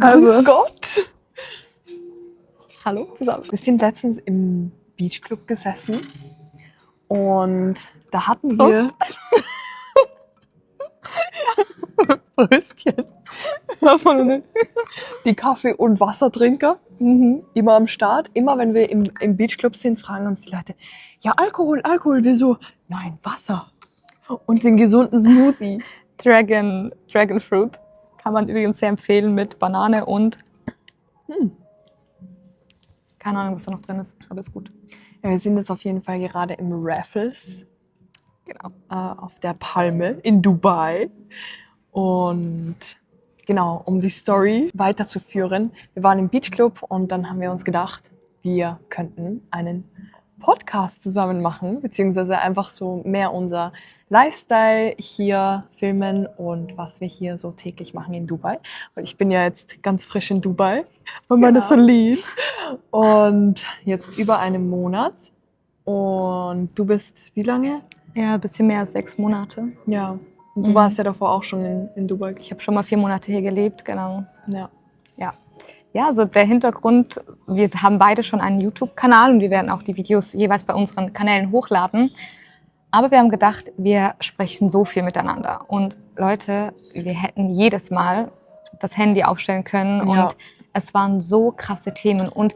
Also, Gott! hallo zusammen. Wir sind letztens im Beachclub gesessen und da hatten wir Bröstchen. Die Kaffee- und Wassertrinker immer am Start. Immer wenn wir im Beachclub sind, fragen uns die Leute, ja, Alkohol, Alkohol. Wir so, nein, Wasser. Und den gesunden Smoothie. Dragon Fruit kann man übrigens sehr empfehlen mit Banane und keine Ahnung, was da noch drin ist, aber ist gut. Ja, wir sind jetzt auf jeden Fall gerade im Raffles. Genau. Auf der Palme in Dubai. Und genau, um die Story weiterzuführen. Wir waren im Beachclub und dann haben wir uns gedacht, wir könnten einen Podcast zusammen machen, beziehungsweise einfach so mehr unser Lifestyle hier filmen und was wir hier so täglich machen in Dubai. Weil ich bin ja jetzt ganz frisch in Dubai bei meiner Celine und jetzt über einen Monat. Und du bist wie lange? Ja, ein bisschen mehr als 6 Monate. Ja, und du warst ja davor auch schon in Dubai. Ich habe schon mal 4 Monate hier gelebt, genau. Ja. Ja, also der Hintergrund, wir haben beide schon einen YouTube-Kanal und wir werden auch die Videos jeweils bei unseren Kanälen hochladen. Aber wir haben gedacht, wir sprechen so viel miteinander. Und Leute, wir hätten jedes Mal das Handy aufstellen können und es waren so krasse Themen. Und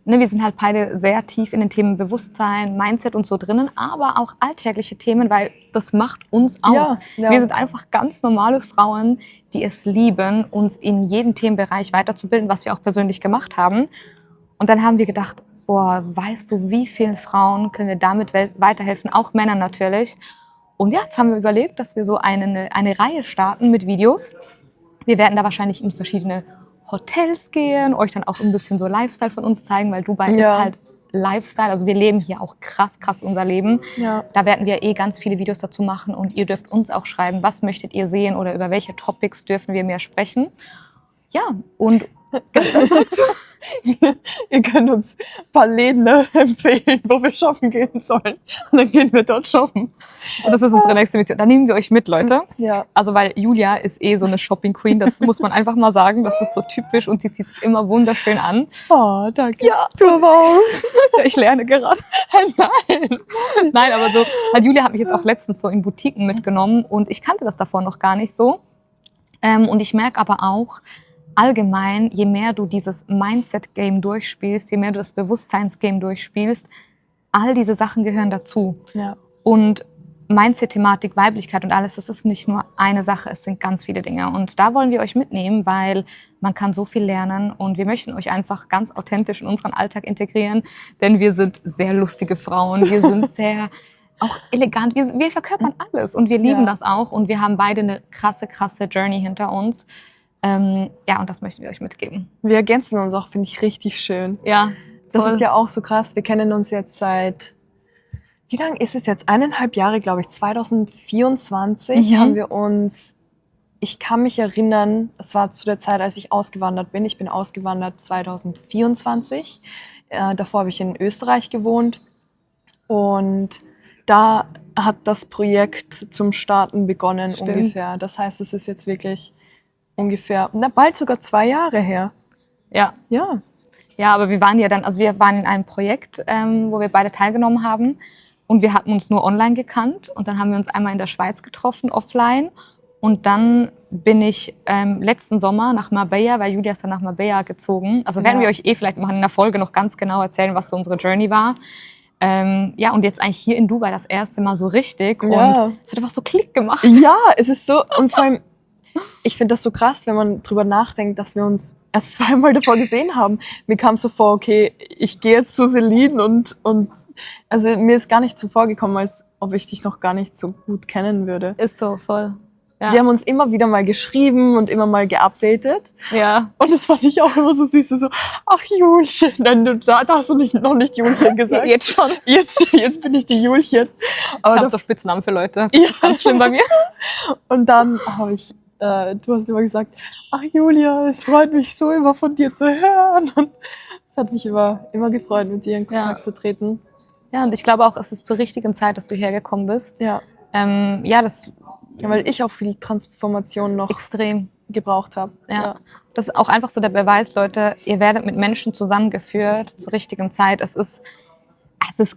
wir sind halt beide sehr tief in den Themen Bewusstsein, Mindset und so drinnen, aber auch alltägliche Themen, weil das macht uns aus. Ja. Wir sind einfach ganz normale Frauen, die es lieben, uns in jedem Themenbereich weiterzubilden, was wir auch persönlich gemacht haben. Und dann haben wir gedacht, boah, weißt du, wie vielen Frauen können wir damit weiterhelfen, auch Männern natürlich. Und ja, jetzt haben wir überlegt, dass wir so eine Reihe starten mit Videos. Wir werden da wahrscheinlich in verschiedene Hotels gehen, euch dann auch ein bisschen so Lifestyle von uns zeigen, weil Dubai ist halt Lifestyle. Also wir leben hier auch krass unser Leben. Ja. Da werden wir ganz viele Videos dazu machen und ihr dürft uns auch schreiben, was möchtet ihr sehen oder über welche Topics dürfen wir mehr sprechen. Ja, und ihr könnt uns ein paar Läden empfehlen, wo wir shoppen gehen sollen. Und dann gehen wir dort shoppen. Und das ist unsere nächste Mission. Da nehmen wir euch mit, Leute. Ja. Also weil Julia ist so eine Shopping Queen, das muss man einfach mal sagen. Das ist so typisch und sie zieht sich immer wunderschön an. Oh, danke. Ja, du aber auch. Ich lerne gerade. Nein, aber so, halt Julia hat mich jetzt auch letztens so in Boutiquen mitgenommen und ich kannte das davor noch gar nicht so. Und ich merke aber auch, allgemein, je mehr du dieses Mindset-Game durchspielst, je mehr du das Bewusstseins-Game durchspielst, all diese Sachen gehören dazu. Ja. Und Mindset-Thematik, Weiblichkeit und alles, das ist nicht nur eine Sache, es sind ganz viele Dinge. Und da wollen wir euch mitnehmen, weil man kann so viel lernen und wir möchten euch einfach ganz authentisch in unseren Alltag integrieren, denn wir sind sehr lustige Frauen, wir sind sehr auch elegant, wir verkörpern alles und wir lieben das auch und wir haben beide eine krasse Journey hinter uns. Ja, und das möchten wir euch mitgeben. Wir ergänzen uns auch, finde ich, richtig schön. Ja, das ist ja auch so krass. Wir kennen uns jetzt seit, wie lange ist es jetzt? 1,5 Jahre, glaube ich. 2024 haben wir uns, ich kann mich erinnern, es war zu der Zeit, als ich ausgewandert bin. Ich bin ausgewandert 2024. Davor habe ich in Österreich gewohnt. Und da hat das Projekt zum Starten begonnen ungefähr. Das heißt, es ist jetzt wirklich ungefähr, bald sogar 2 Jahre her. Ja. Ja, aber wir waren ja dann, also wir waren in einem Projekt, wo wir beide teilgenommen haben und wir hatten uns nur online gekannt und dann haben wir uns einmal in der Schweiz getroffen, offline und dann bin ich letzten Sommer nach Marbella, weil Julia ist dann nach Marbella gezogen. Also werden wir euch vielleicht mal in der Folge noch ganz genau erzählen, was so unsere Journey war. Ja, und jetzt eigentlich hier in Dubai das erste Mal so richtig und es hat einfach so Klick gemacht. Ja, es ist so, und vor allem, ich finde das so krass, wenn man drüber nachdenkt, dass wir uns erst 2-mal davor gesehen haben. Mir kam so vor, okay, ich gehe jetzt zu Celine und also mir ist gar nicht so vorgekommen, als ob ich dich noch gar nicht so gut kennen würde. Ist so, voll. Ja. Wir haben uns immer wieder mal geschrieben und immer mal geupdatet. Ja. Und das fand ich auch immer so süß, so, ach Julchen, nein, da hast du noch nicht Julchen gesagt. Jetzt schon. Jetzt bin ich die Julchen. Aber ich habe so Spitznamen für Leute. Das ist ganz schlimm bei mir. Und dann habe ich du hast immer gesagt, ach Julia, es freut mich so immer von dir zu hören. Und es hat mich immer gefreut, mit dir in Kontakt zu treten. Ja, und ich glaube auch, es ist zur richtigen Zeit, dass du hergekommen bist. Ja. Weil ich auch viel Transformation noch extrem gebraucht habe. Ja. das ist auch einfach so der Beweis, Leute, ihr werdet mit Menschen zusammengeführt zur richtigen Zeit. Es ist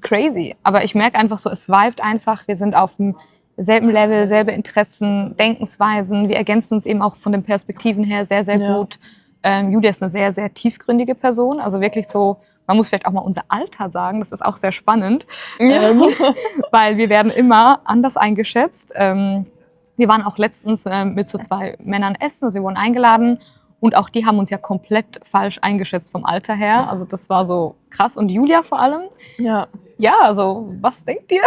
crazy. Aber ich merke einfach so, es vibet einfach. Wir sind auf dem selben Level, selbe Interessen, Denkensweisen. Wir ergänzen uns eben auch von den Perspektiven her sehr, sehr gut. Julia ist eine sehr, sehr tiefgründige Person. Also wirklich so, man muss vielleicht auch mal unser Alter sagen. Das ist auch sehr spannend. Weil wir werden immer anders eingeschätzt. Wir waren auch letztens mit so 2 Männern essen. Also wir wurden eingeladen. Und auch die haben uns ja komplett falsch eingeschätzt vom Alter her. Also das war so krass. Und Julia vor allem. Ja. Ja, also was denkt ihr?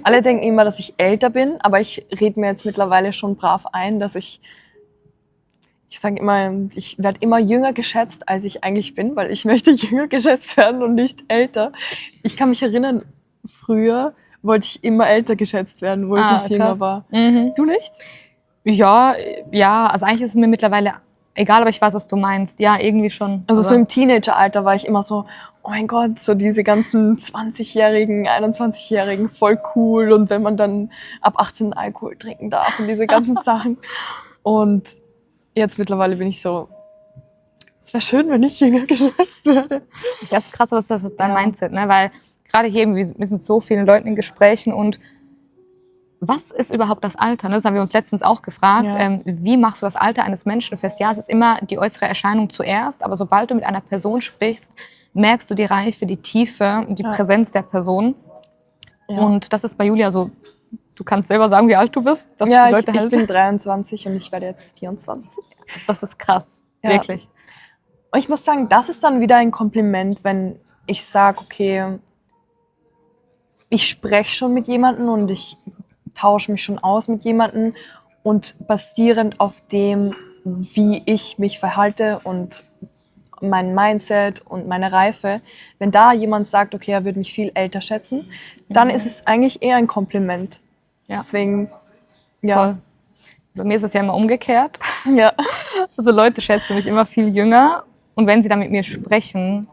Alle denken immer, dass ich älter bin, aber ich rede mir jetzt mittlerweile schon brav ein, dass ich sage immer, ich werde immer jünger geschätzt, als ich eigentlich bin, weil ich möchte jünger geschätzt werden und nicht älter. Ich kann mich erinnern, früher wollte ich immer älter geschätzt werden, wo ich noch jünger war. Mhm. Du nicht? Ja, also eigentlich ist es mir mittlerweile egal, aber ich weiß, was du meinst. Ja, irgendwie schon. Also aber so im Teenageralter war ich immer so, oh mein Gott, so diese ganzen 20-Jährigen, 21-Jährigen, voll cool. Und wenn man dann ab 18 Alkohol trinken darf und diese ganzen Sachen. Und jetzt mittlerweile bin ich so, es wäre schön, wenn ich jünger geschätzt werde. Ja, das ist krass, was das ist dein Mindset, ne? Weil gerade hier, wir sind mit so vielen Leuten in Gesprächen und was ist überhaupt das Alter? Das haben wir uns letztens auch gefragt. Ja. Wie machst du das Alter eines Menschen fest? Ja, es ist immer die äußere Erscheinung zuerst, aber sobald du mit einer Person sprichst, merkst du die Reife, die Tiefe und die Präsenz der Person. Ja. Und das ist bei Julia so. Du kannst selber sagen, wie alt du bist. Dass ja, die Leute ich bin 23 und ich werde jetzt 24. Das ist krass, wirklich. Und ich muss sagen, das ist dann wieder ein Kompliment, wenn ich sage, okay, ich spreche schon mit jemandem und ich tausche mich schon aus mit jemandem und basierend auf dem, wie ich mich verhalte und mein Mindset und meine Reife, wenn da jemand sagt, okay, er würde mich viel älter schätzen, dann ist es eigentlich eher ein Kompliment. Ja. Deswegen, ja. Voll. Bei mir ist es ja immer umgekehrt. Ja. Also Leute schätzen mich immer viel jünger und wenn sie dann mit mir sprechen,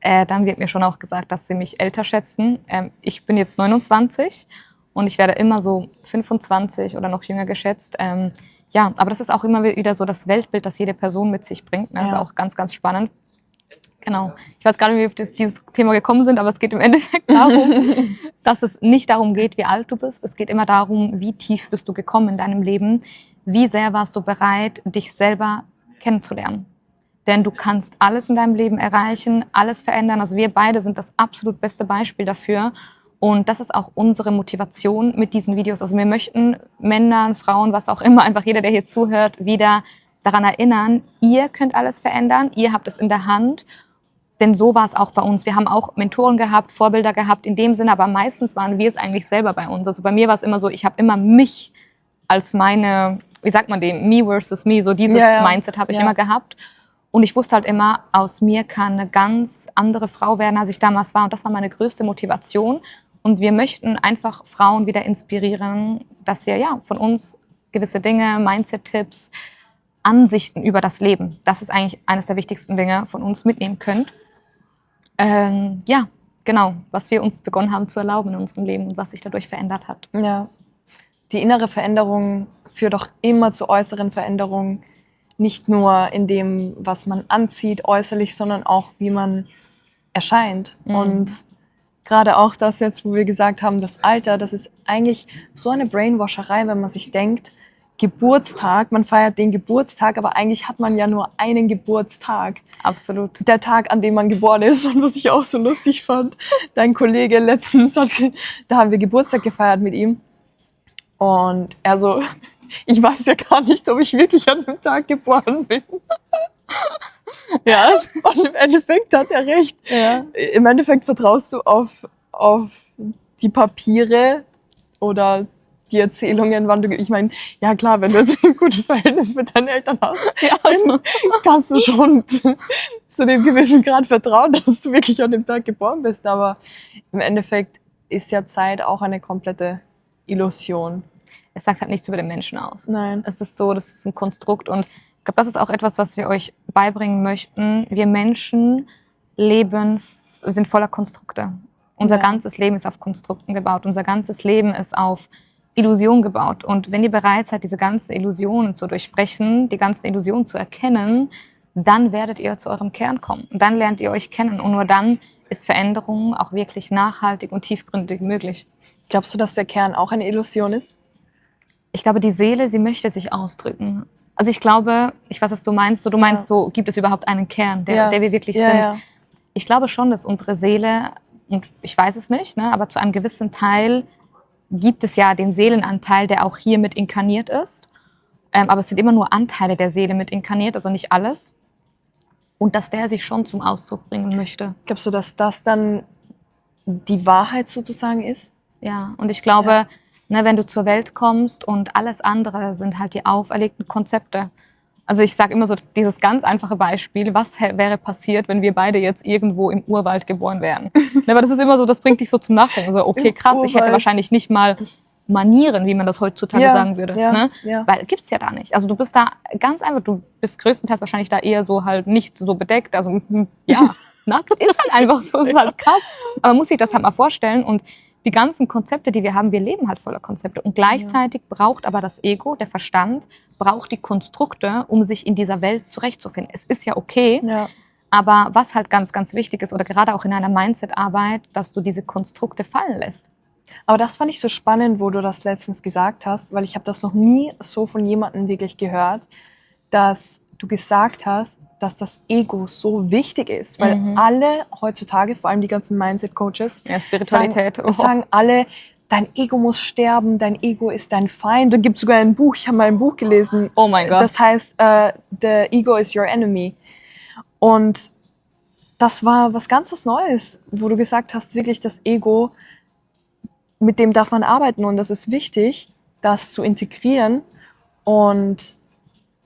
dann wird mir schon auch gesagt, dass sie mich älter schätzen. Ich bin jetzt 29 und ich werde immer so 25 oder noch jünger geschätzt. Ja, aber das ist auch immer wieder so das Weltbild, das jede Person mit sich bringt. Ne? Das ist auch ganz, ganz spannend. Genau. Ich weiß gar nicht, wie wir auf dieses Thema gekommen sind, aber es geht im Endeffekt darum, dass es nicht darum geht, wie alt du bist. Es geht immer darum, wie tief bist du gekommen in deinem Leben. Wie sehr warst du bereit, dich selber kennenzulernen. Denn du kannst alles in deinem Leben erreichen, alles verändern. Also wir beide sind das absolut beste Beispiel dafür. Und das ist auch unsere Motivation mit diesen Videos. Also wir möchten Männern, Frauen, was auch immer, einfach jeder, der hier zuhört, wieder daran erinnern, ihr könnt alles verändern, ihr habt es in der Hand. Denn so war es auch bei uns. Wir haben auch Mentoren gehabt, Vorbilder gehabt in dem Sinne, aber meistens waren wir es eigentlich selber bei uns. Also bei mir war es immer so, ich habe immer mich als meine, wie sagt man dem, me versus me, so dieses Mindset habe ich immer gehabt. Und ich wusste halt immer, aus mir kann eine ganz andere Frau werden, als ich damals war. Und das war meine größte Motivation. Und wir möchten einfach Frauen wieder inspirieren, dass sie von uns gewisse Dinge, Mindset-Tipps, Ansichten über das Leben, das ist eigentlich eines der wichtigsten Dinge, von uns mitnehmen könnt. Genau, was wir uns begonnen haben zu erlauben in unserem Leben und was sich dadurch verändert hat. Ja, die innere Veränderung führt auch immer zu äußeren Veränderungen. Nicht nur in dem, was man anzieht äußerlich, sondern auch, wie man erscheint. Mhm. Und gerade auch das jetzt, wo wir gesagt haben, das Alter, das ist eigentlich so eine Brainwasherei, wenn man sich denkt, Geburtstag, man feiert den Geburtstag, aber eigentlich hat man ja nur einen Geburtstag. Absolut. Der Tag, an dem man geboren ist. Und was ich auch so lustig fand, dein Kollege letztens, da haben wir Geburtstag gefeiert mit ihm. Und er so, ich weiß ja gar nicht, ob ich wirklich an dem Tag geboren bin. Ja, und im Endeffekt hat er recht. Ja. Im Endeffekt vertraust du auf die Papiere oder die Erzählungen, wann du, ich meine, ja klar, wenn du jetzt ein gutes Verhältnis mit deinen Eltern hast, dann kannst du schon zu dem gewissen Grad vertrauen, dass du wirklich an dem Tag geboren bist. Aber im Endeffekt ist ja Zeit auch eine komplette Illusion. Es sagt halt nichts über den Menschen aus. Nein. Es ist so, das ist ein Konstrukt und ich glaube, das ist auch etwas, was wir euch beibringen möchten. Wir Menschen sind voller Konstrukte. Unser ganzes Leben ist auf Konstrukten gebaut. Unser ganzes Leben ist auf Illusion gebaut. Und wenn ihr bereit seid, diese ganzen Illusionen zu durchbrechen, die ganzen Illusionen zu erkennen, dann werdet ihr zu eurem Kern kommen. Und dann lernt ihr euch kennen. Und nur dann ist Veränderung auch wirklich nachhaltig und tiefgründig möglich. Glaubst du, dass der Kern auch eine Illusion ist? Ich glaube, die Seele, sie möchte sich ausdrücken. Also ich glaube, ich weiß, was du meinst. So, du meinst so, gibt es überhaupt einen Kern, der wir wirklich sind? Ja. Ich glaube schon, dass unsere Seele, und ich weiß es nicht, ne, aber zu einem gewissen Teil gibt es ja den Seelenanteil, der auch hier mit inkarniert ist. Aber es sind immer nur Anteile der Seele mit inkarniert, also nicht alles. Und dass der sich schon zum Ausdruck bringen möchte. Glaubst du, dass das dann die Wahrheit sozusagen ist? Ja, und ich glaube, ne, wenn du zur Welt kommst und alles andere sind halt die auferlegten Konzepte. Also ich sage immer so dieses ganz einfache Beispiel, was wäre passiert, wenn wir beide jetzt irgendwo im Urwald geboren wären? Ne, aber das ist immer so, das bringt dich so zum Nachdenken. So, okay, krass, ich hätte wahrscheinlich nicht mal Manieren, wie man das heutzutage sagen würde. Ne? Weil gibt's ja da nicht. Also du bist da ganz einfach, du bist größtenteils wahrscheinlich da eher so halt nicht so bedeckt. Also ja, nackt ist halt einfach so, ist halt krass. Aber man muss sich das halt mal vorstellen und die ganzen Konzepte, die wir haben, wir leben halt voller Konzepte. Und gleichzeitig braucht aber das Ego, der Verstand, braucht die Konstrukte, um sich in dieser Welt zurechtzufinden. Es ist ja okay, aber was halt ganz, ganz wichtig ist, oder gerade auch in einer Mindset-Arbeit, dass du diese Konstrukte fallen lässt. Aber das fand ich so spannend, wo du das letztens gesagt hast, weil ich habe das noch nie so von jemandem wirklich gehört, dass du gesagt hast, dass das Ego so wichtig ist, weil alle heutzutage, vor allem die ganzen Mindset-Coaches, Spiritualität, sagen alle, dein Ego muss sterben, dein Ego ist dein Feind. Da gibt es sogar ein Buch, ich habe mal ein Buch gelesen, oh mein Gott. Das heißt, The Ego is your enemy. Und das war was ganz was Neues, wo du gesagt hast, wirklich das Ego, mit dem darf man arbeiten und das ist wichtig, das zu integrieren und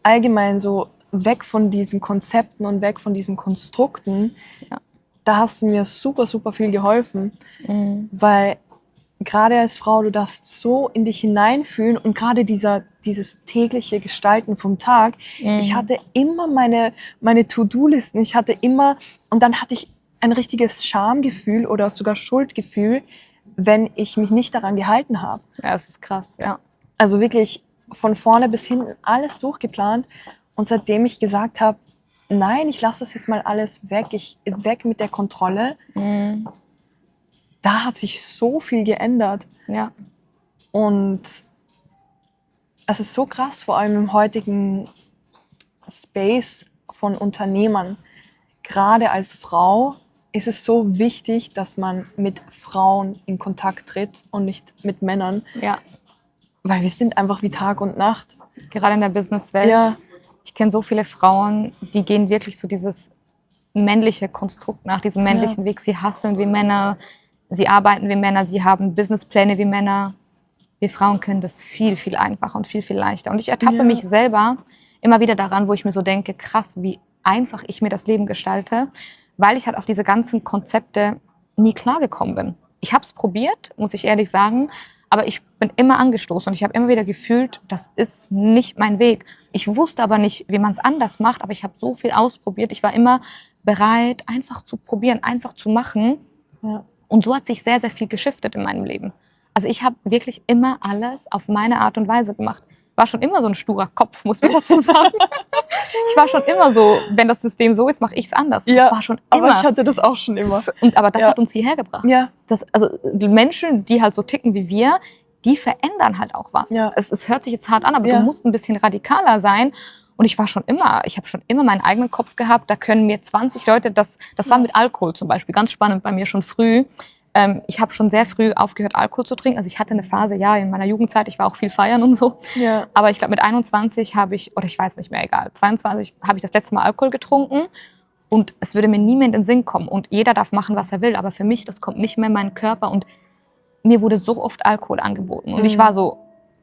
allgemein so weg von diesen Konzepten und weg von diesen Konstrukten. Ja. Da hast du mir super, super viel geholfen, weil gerade als Frau, du darfst so in dich hineinfühlen und gerade dieses tägliche Gestalten vom Tag. Ich hatte immer meine To-Do-Listen, und dann hatte ich ein richtiges Schamgefühl oder sogar Schuldgefühl, wenn ich mich nicht daran gehalten habe. Ja, das ist krass, ja. Also wirklich von vorne bis hinten alles durchgeplant. Und seitdem ich gesagt habe, nein, ich lasse das jetzt mal alles weg, weg mit der Kontrolle, da hat sich so viel geändert. Ja. Und es ist so krass, vor allem im heutigen Space von Unternehmern. Gerade als Frau ist es so wichtig, dass man mit Frauen in Kontakt tritt und nicht mit Männern. Ja. Weil wir sind einfach wie Tag und Nacht. Gerade in der Businesswelt. Ja. Ich kenne so viele Frauen, die gehen wirklich so dieses männliche Konstrukt nach, diesem männlichen Weg. Sie hustlen wie Männer, sie arbeiten wie Männer, sie haben Businesspläne wie Männer. Wir Frauen können das viel, viel einfacher und viel, viel leichter. Und ich ertappe mich selber immer wieder daran, wo ich mir so denke, krass, wie einfach ich mir das Leben gestalte, weil ich halt auf diese ganzen Konzepte nie klargekommen bin. Ich habe es probiert, muss ich ehrlich sagen, aber ich bin immer angestoßen und ich habe immer wieder gefühlt, das ist nicht mein Weg. Ich wusste aber nicht, wie man es anders macht, aber ich habe so viel ausprobiert. Ich war immer bereit, einfach zu probieren, einfach zu machen. Ja. Und so hat sich sehr, sehr viel geschiftet in meinem Leben. Also ich habe wirklich immer alles auf meine Art und Weise gemacht. War schon immer so ein sturer Kopf, muss man dazu sagen. Ich war schon immer so, wenn das System so ist, mache ich es anders. Das war schon immer. Aber ich hatte das auch schon immer. Aber das hat uns hierher gebracht. Ja. Also die Menschen, die halt so ticken wie wir, die verändern halt auch was. Ja. Es hört sich jetzt hart an, aber du musst ein bisschen radikaler sein. Und ich habe schon immer meinen eigenen Kopf gehabt. Da können mir 20 Leute, das war mit Alkohol zum Beispiel, ganz spannend bei mir schon früh. Ich habe schon sehr früh aufgehört, Alkohol zu trinken. Also ich hatte eine Phase, in meiner Jugendzeit, ich war auch viel feiern und so. Ja. Aber ich glaube, mit 21 habe ich, oder ich weiß nicht mehr, egal, 22 habe ich das letzte Mal Alkohol getrunken. Und es würde mir nie mehr in den Sinn kommen. Und jeder darf machen, was er will. Aber für mich, das kommt nicht mehr in meinen Körper. Und mir wurde so oft Alkohol angeboten. Und ich war so,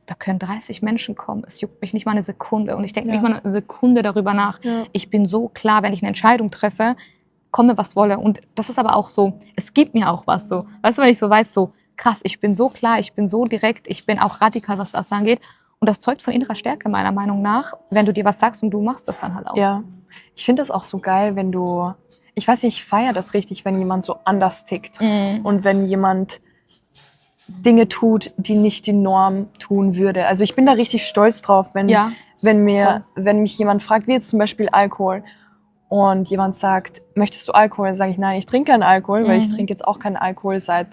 da können 30 Menschen kommen. Es juckt mich nicht mal eine Sekunde. Und ich denke nicht mal eine Sekunde darüber nach. Ja. Ich bin so klar, wenn ich eine Entscheidung treffe, komme, was wolle. Und das ist aber auch so, es gibt mir auch was so. Weißt du, wenn ich so weiß, so krass, ich bin so klar, ich bin so direkt, ich bin auch radikal, was das angeht. Und das zeugt von innerer Stärke, meiner Meinung nach, wenn du dir was sagst und du machst das dann halt auch. Ja, ich finde das auch so geil, wenn du, ich weiß nicht, ich feiere das richtig, wenn jemand so anders tickt. Und wenn jemand Dinge tut, die nicht die Norm tun würde. Also ich bin da richtig stolz drauf, wenn mich jemand fragt, wie jetzt zum Beispiel Alkohol. und jemand sagt, möchtest du Alkohol? Dann sage ich, nein, ich trinke keinen Alkohol, weil ich trinke jetzt auch keinen Alkohol seit,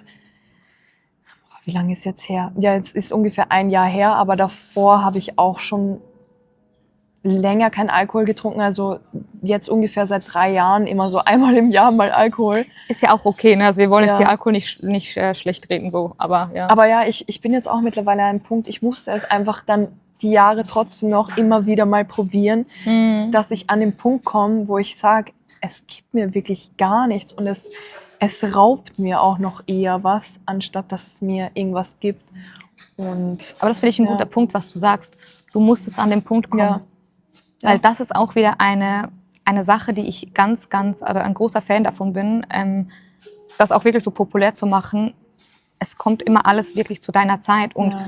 wie lange ist jetzt her? Ja, jetzt ist ungefähr 1 Jahr her, aber davor habe ich auch schon länger keinen Alkohol getrunken, also jetzt ungefähr seit 3 Jahren immer so einmal im Jahr mal Alkohol. Ist ja auch okay, ne? Also wir wollen Ja. jetzt hier Alkohol nicht schlecht reden, so, aber ja. Aber ja, ich bin jetzt auch mittlerweile an einem Punkt, ich musste es einfach dann die Jahre trotzdem noch immer wieder mal probieren, dass ich an den Punkt komme, wo ich sage, es gibt mir wirklich gar nichts und es raubt mir auch noch eher was, anstatt dass es mir irgendwas gibt. Und Aber das finde ich ein Ja. guter Punkt, was du sagst. Du musstest an den Punkt kommen. Ja. Weil das ist auch wieder eine Sache, die ich ganz, also ein großer Fan davon bin, das auch wirklich so populär zu machen. Es kommt immer alles wirklich zu deiner Zeit und Ja.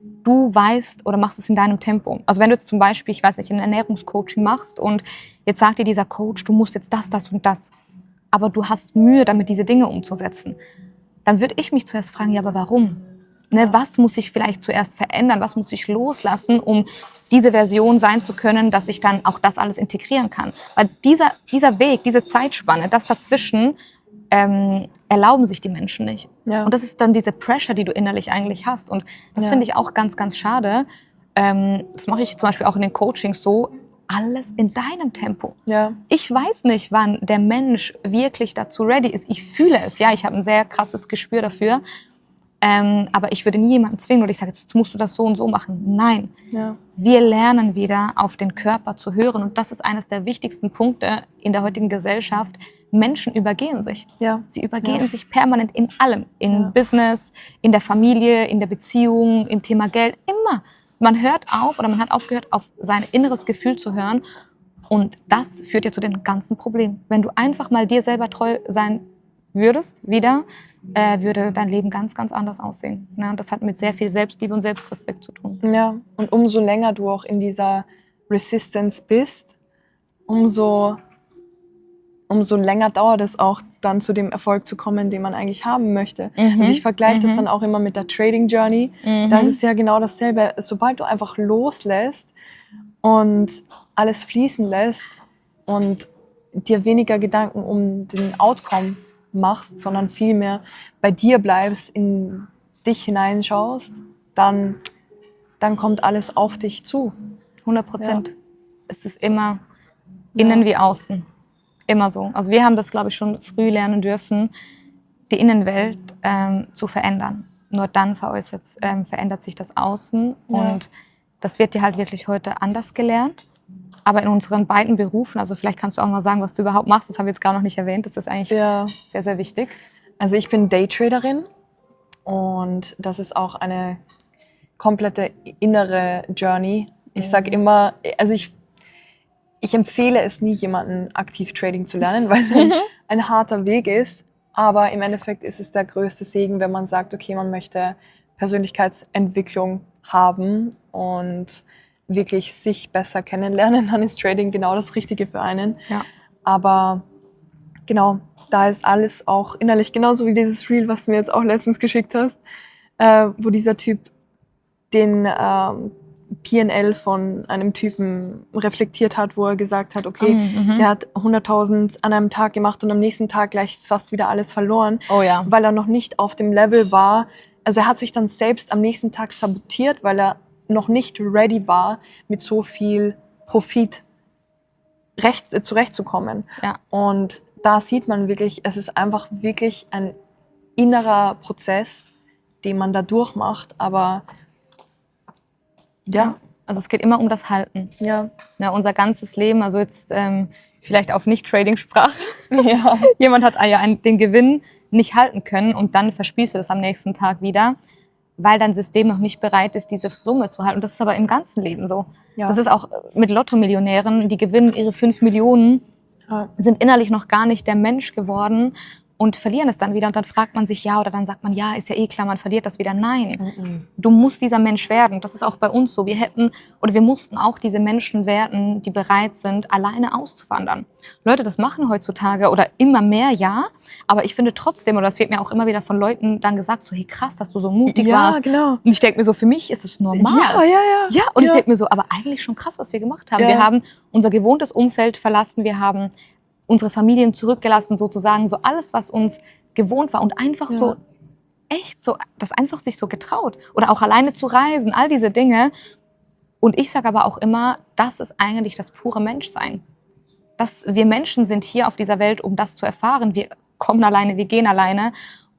du weißt oder machst es in deinem Tempo. Also wenn du jetzt zum Beispiel, ich weiß nicht, ein Ernährungscoaching machst und jetzt sagt dir dieser Coach, du musst jetzt das und das, aber du hast Mühe damit, diese Dinge umzusetzen, dann würde ich mich zuerst fragen, ja, aber warum? Ne, was muss ich vielleicht zuerst verändern? Was muss ich loslassen, um diese Version sein zu können, dass ich dann auch das alles integrieren kann? Weil dieser Weg, diese Zeitspanne, das dazwischen, erlauben sich die Menschen nicht. Ja. Und das ist dann diese Pressure, die du innerlich eigentlich hast. Und das Ja. finde ich auch ganz, ganz schade. Das mache ich zum Beispiel auch in den Coachings so, alles in deinem Tempo. Ja. Ich weiß nicht, wann der Mensch wirklich dazu ready ist. Ich fühle es, ja, ich habe ein sehr krasses Gespür dafür. Aber ich würde nie jemanden zwingen oder ich sage, jetzt musst du das so und so machen. Nein, Ja. wir lernen wieder auf den Körper zu hören. Und das ist eines der wichtigsten Punkte in der heutigen Gesellschaft. Menschen übergehen sich. Ja. Sie übergehen Ja. sich permanent in allem. In Ja. Business, in der Familie, in der Beziehung, im Thema Geld. Immer. Man hört auf oder man hat aufgehört, auf sein inneres Gefühl zu hören. Und das führt ja zu den ganzen Problemen. Wenn du einfach mal dir selber treu sein würdest, wieder, würde dein Leben ganz, ganz anders aussehen. Ne? Und das hat mit sehr viel Selbstliebe und Selbstrespekt zu tun. Ja, und umso länger du auch in dieser Resistance bist, umso länger dauert es auch, dann zu dem Erfolg zu kommen, den man eigentlich haben möchte. Also ich vergleiche das dann auch immer mit der Trading Journey. Da ist es ja genau dasselbe. Sobald du einfach loslässt und alles fließen lässt und dir weniger Gedanken um den Outcome machst, sondern vielmehr bei dir bleibst, in dich hineinschaust, dann kommt alles auf dich zu. 100%. Es ist immer innen wie außen. Immer so. Also wir haben das, glaube ich, schon früh lernen dürfen, die Innenwelt zu verändern. Nur dann verändert sich das Außen. Ja. Und das wird dir halt wirklich heute anders gelernt. Aber in unseren beiden Berufen, also vielleicht kannst du auch mal sagen, was du überhaupt machst, das haben wir jetzt gar noch nicht erwähnt, das ist eigentlich Ja. sehr, sehr wichtig. Also ich bin Daytraderin und das ist auch eine komplette innere Journey. Ich sage immer, also ich empfehle es nie, jemanden aktiv Trading zu lernen, weil es ein harter Weg ist. Aber im Endeffekt ist es der größte Segen, wenn man sagt, okay, man möchte Persönlichkeitsentwicklung haben und wirklich sich besser kennenlernen, dann ist Trading genau das Richtige für einen. Ja. Aber genau, da ist alles auch innerlich, genauso wie dieses Reel, was du mir jetzt auch letztens geschickt hast, wo dieser Typ den P&L von einem Typen reflektiert hat, wo er gesagt hat, okay, der hat 100.000 an einem Tag gemacht und am nächsten Tag gleich fast wieder alles verloren, Oh ja. weil er noch nicht auf dem Level war. Also er hat sich dann selbst am nächsten Tag sabotiert, weil er noch nicht ready war, mit so viel Profit zurechtzukommen. Ja. Und da sieht man wirklich, es ist einfach wirklich ein innerer Prozess, den man da durchmacht, aber ja, Also es geht immer um das Halten. ja, Ja, unser ganzes Leben, also jetzt vielleicht auf Nicht-Trading-Sprache. ja, Jemand hat den Gewinn nicht halten können und dann verspielst du das am nächsten Tag wieder, weil dein System noch nicht bereit ist, diese Summe zu halten. Und das ist aber im ganzen Leben so. ja. Das ist auch mit Lotto-Millionären, die gewinnen ihre 5 Millionen, Ja. sind innerlich noch gar nicht der Mensch geworden und verlieren es dann wieder. Und dann fragt man sich, ja, oder dann sagt man, ja, ist ja eh klar, man verliert das wieder. Nein, Mhm. du musst dieser Mensch werden. Das ist auch bei uns so. Wir mussten auch diese Menschen werden, die bereit sind, alleine auszuwandern. Leute, das machen heutzutage oder immer mehr, ja. Aber ich finde trotzdem, oder das wird mir auch immer wieder von Leuten dann gesagt, so, hey, krass, dass du so mutig Ja, warst. genau. Und ich denke mir so, für mich ist es normal. Ja. Ja, und ich denke mir so, aber eigentlich schon krass, was wir gemacht haben. Ja. Wir haben unser gewohntes Umfeld verlassen, wir haben unsere Familien zurückgelassen, sozusagen, so alles, was uns gewohnt war und einfach so, echt so, das einfach sich so getraut. Oder auch alleine zu reisen, all diese Dinge. Und ich sage aber auch immer, das ist eigentlich das pure Menschsein. Wir Menschen sind hier auf dieser Welt, um das zu erfahren. Wir kommen alleine, wir gehen alleine.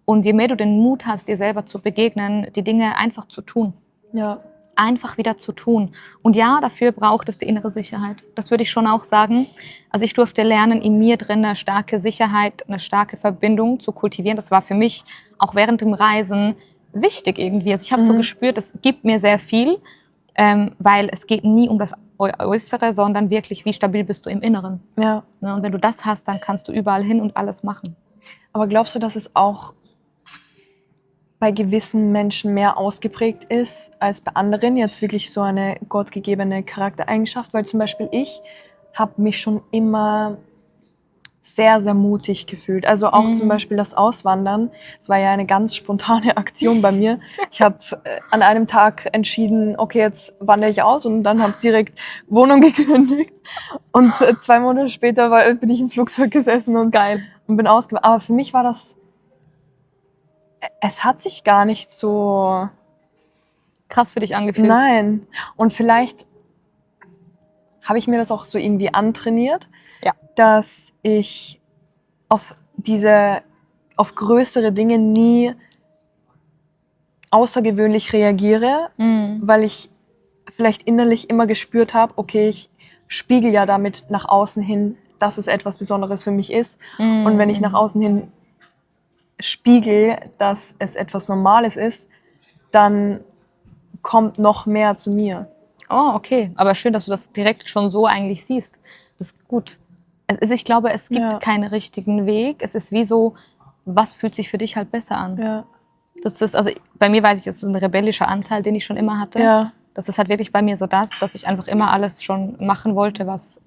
Und je mehr du den Mut hast, dir selber zu begegnen, die Dinge einfach zu tun. Ja. Einfach wieder zu tun. Und ja, dafür braucht es die innere Sicherheit. Das würde ich schon auch sagen. Also ich durfte lernen, in mir drin eine starke Sicherheit, eine starke Verbindung zu kultivieren. Das war für mich auch während dem Reisen wichtig irgendwie. Also ich habe so gespürt, es gibt mir sehr viel, weil es geht nie um das Äußere, sondern wirklich, wie stabil bist du im Inneren. Ja. Und wenn du das hast, dann kannst du überall hin und alles machen. Aber glaubst du, dass es auch bei gewissen Menschen mehr ausgeprägt ist als bei anderen? Jetzt wirklich so eine gottgegebene Charaktereigenschaft? Weil zum Beispiel ich habe mich schon immer sehr, sehr mutig gefühlt. Also auch zum Beispiel das Auswandern. Es war ja eine ganz spontane Aktion bei mir. Ich habe an einem Tag entschieden, okay, jetzt wandere ich aus und dann habe direkt Wohnung gekündigt. Und 2 Monate später bin ich im Flugzeug gesessen und bin ausgewandert. Aber für mich war das, es hat sich gar nicht so krass für dich angefühlt. Nein. Und vielleicht habe ich mir das auch so irgendwie antrainiert, Ja. dass ich auf größere Dinge nie außergewöhnlich reagiere, weil ich vielleicht innerlich immer gespürt habe, okay, ich spiegel ja damit nach außen hin, dass es etwas Besonderes für mich ist. Und wenn ich nach außen hin spiegel, dass es etwas Normales ist, dann kommt noch mehr zu mir. Oh, okay. Aber schön, dass du das direkt schon so eigentlich siehst. Das ist gut. Ich glaube, es gibt keinen richtigen Weg. Es ist wie so, was fühlt sich für dich halt besser an? Ja. Das ist, also bei mir weiß ich, das ist ein rebellischer Anteil, den ich schon immer hatte. Ja. Das ist halt wirklich bei mir so dass ich einfach immer alles schon machen wollte, was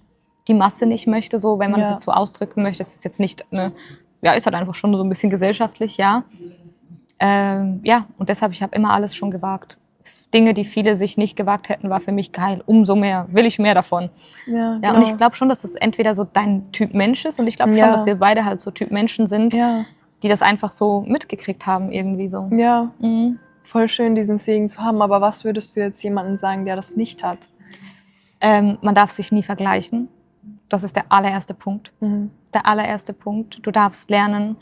die Masse nicht möchte, so, wenn man das jetzt so ausdrücken möchte. Das ist jetzt nicht ist halt einfach schon so ein bisschen gesellschaftlich, ja. Und deshalb, ich habe immer alles schon gewagt. Dinge, die viele sich nicht gewagt hätten, war für mich geil. Umso mehr, will ich mehr davon. Ja, genau. Und ich glaube schon, dass das entweder so dein Typ Mensch ist und ich glaube schon, dass wir beide halt so Typ Menschen sind, die das einfach so mitgekriegt haben irgendwie so. Ja, voll schön, diesen Segen zu haben. Aber was würdest du jetzt jemandem sagen, der das nicht hat? Man darf sich nie vergleichen. Das ist der allererste Punkt. Der allererste Punkt. Du darfst lernen,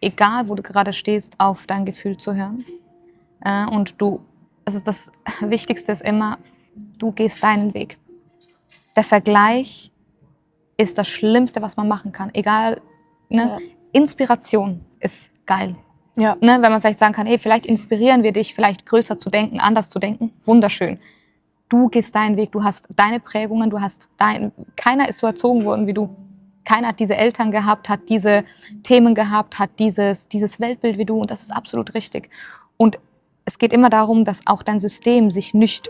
egal wo du gerade stehst, auf dein Gefühl zu hören. Das Wichtigste ist immer, du gehst deinen Weg. Der Vergleich ist das Schlimmste, was man machen kann. Egal, ne? Inspiration ist geil. Ja. Ne? Wenn man vielleicht sagen kann, hey, vielleicht inspirieren wir dich, vielleicht größer zu denken, anders zu denken. Wunderschön. Du gehst deinen Weg, du hast deine Prägungen, keiner ist so erzogen worden wie du. Keiner hat diese Eltern gehabt, hat diese Themen gehabt, hat dieses Weltbild wie du und das ist absolut richtig. Und es geht immer darum, dass auch dein System sich nicht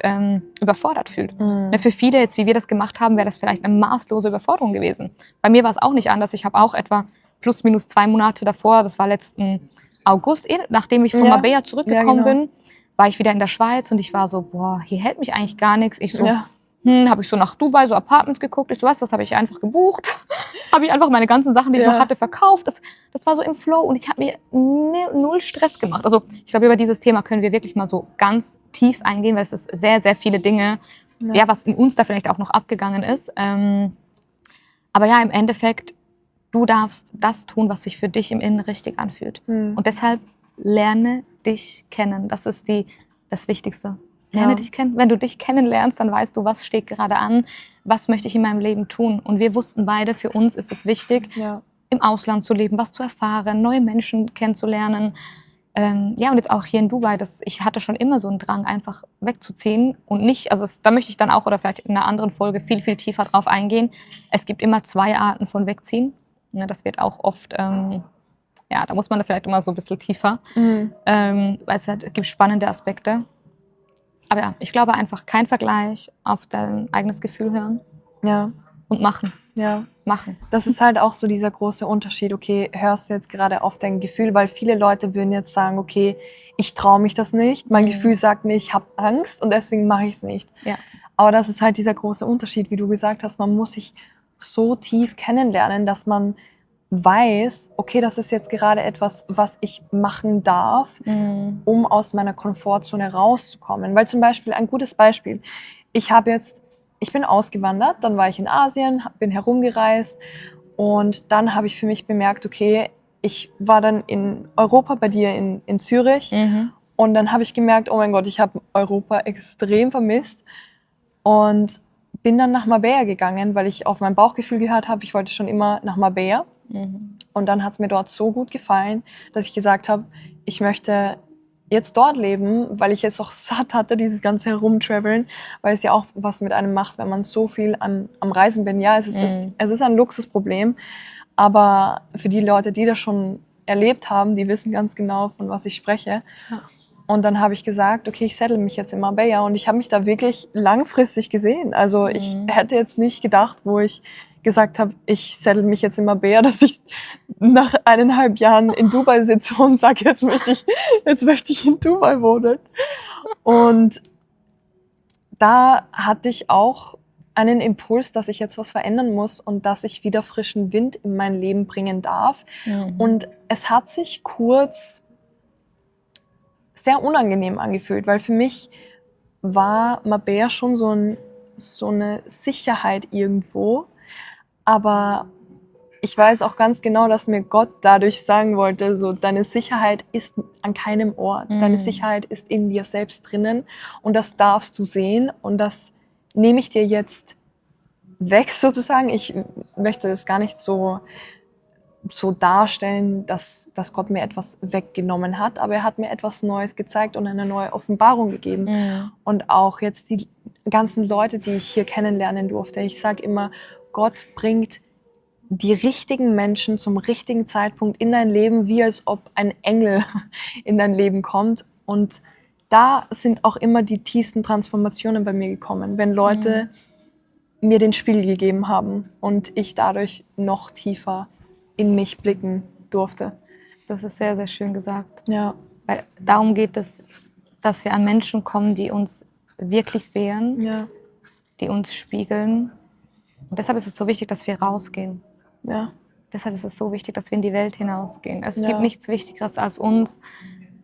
überfordert fühlt. Für viele, jetzt wie wir das gemacht haben, wäre das vielleicht eine maßlose Überforderung gewesen. Bei mir war es auch nicht anders. Ich habe auch etwa plus minus 2 Monate davor, das war letzten August, nachdem ich von Marbella zurückgekommen bin, war ich wieder in der Schweiz und ich war so, boah, hier hält mich eigentlich gar nichts. Ich so, habe ich so nach Dubai, so Apartments geguckt. Ich so, was habe ich einfach gebucht. Habe ich einfach meine ganzen Sachen, die ich noch hatte, verkauft. Das war so im Flow und ich habe mir null Stress gemacht. Also ich glaube, über dieses Thema können wir wirklich mal so ganz tief eingehen, weil es ist sehr, sehr viele Dinge, was in uns da vielleicht auch noch abgegangen ist. Aber ja, im Endeffekt, du darfst das tun, was sich für dich im Innen richtig anfühlt. Und deshalb lerne dich kennen. Das ist das Wichtigste. Lerne dich kennen. Wenn du dich kennenlernst, dann weißt du, was steht gerade an, was möchte ich in meinem Leben tun. Und wir wussten beide, für uns ist es wichtig, im Ausland zu leben, was zu erfahren, neue Menschen kennenzulernen. Und jetzt auch hier in Dubai, ich hatte schon immer so einen Drang, einfach wegzuziehen und nicht, also da möchte ich dann auch oder vielleicht in einer anderen Folge viel, viel tiefer drauf eingehen. Es gibt immer 2 Arten von Wegziehen. Das wird auch oft Ja, da muss man da vielleicht immer so ein bisschen tiefer, Mhm. weil es halt gibt spannende Aspekte. Aber ja, ich glaube einfach kein Vergleich, auf dein eigenes Gefühl hören Ja, und machen. ja. Machen. Das ist halt auch so dieser große Unterschied. Okay, hörst du jetzt gerade auf dein Gefühl? Weil viele Leute würden jetzt sagen, okay, ich traue mich das nicht. Mein Gefühl sagt mir, ich habe Angst und deswegen mache ich es nicht. Ja. Aber das ist halt dieser große Unterschied, wie du gesagt hast. Man muss sich so tief kennenlernen, dass man weiß, okay, das ist jetzt gerade etwas, was ich machen darf, um aus meiner Komfortzone rauszukommen. Weil zum Beispiel, ein gutes Beispiel, ich bin ausgewandert, dann war ich in Asien, bin herumgereist und dann habe ich für mich bemerkt, okay, ich war dann in Europa bei dir in Zürich und dann habe ich gemerkt, oh mein Gott, ich habe Europa extrem vermisst und bin dann nach Marbella gegangen, weil ich auf mein Bauchgefühl gehört habe, ich wollte schon immer nach Marbella. Und dann hat es mir dort so gut gefallen, dass ich gesagt habe, ich möchte jetzt dort leben, weil ich jetzt auch satt hatte, dieses ganze Herumtraveln, weil es ja auch was mit einem macht, wenn man so viel am Reisen bin. Ja, es ist ein Luxusproblem, aber für die Leute, die das schon erlebt haben, die wissen ganz genau, von was ich spreche. Ja. Und dann habe ich gesagt, okay, ich settle mich jetzt in Marbella und ich habe mich da wirklich langfristig gesehen. Also ich hätte jetzt nicht gedacht, wo ich gesagt habe, ich settle mich jetzt in Marbella, dass ich nach 1,5 Jahren in Dubai sitze und sage, jetzt möchte ich in Dubai wohnen. Und da hatte ich auch einen Impuls, dass ich jetzt was verändern muss und dass ich wieder frischen Wind in mein Leben bringen darf. Und es hat sich kurz sehr unangenehm angefühlt, weil für mich war Marbella schon so eine Sicherheit irgendwo. Aber ich weiß auch ganz genau, dass mir Gott dadurch sagen wollte, so, deine Sicherheit ist an keinem Ort. Deine Sicherheit ist in dir selbst drinnen und das darfst du sehen und das nehme ich dir jetzt weg sozusagen. Ich möchte das gar nicht so darstellen, dass Gott mir etwas weggenommen hat, aber er hat mir etwas Neues gezeigt und eine neue Offenbarung gegeben. Und auch jetzt die ganzen Leute, die ich hier kennenlernen durfte. Ich sage immer, Gott bringt die richtigen Menschen zum richtigen Zeitpunkt in dein Leben, wie als ob ein Engel in dein Leben kommt. Und da sind auch immer die tiefsten Transformationen bei mir gekommen, wenn Leute mir den Spiegel gegeben haben und ich dadurch noch tiefer in mich blicken durfte. Das ist sehr, sehr schön gesagt. Ja. Weil darum geht es, dass wir an Menschen kommen, die uns wirklich sehen, Ja. die uns spiegeln. Und deshalb ist es so wichtig, dass wir rausgehen. Ja. Deshalb ist es so wichtig, dass wir in die Welt hinausgehen. Es Ja. gibt nichts Wichtigeres, als uns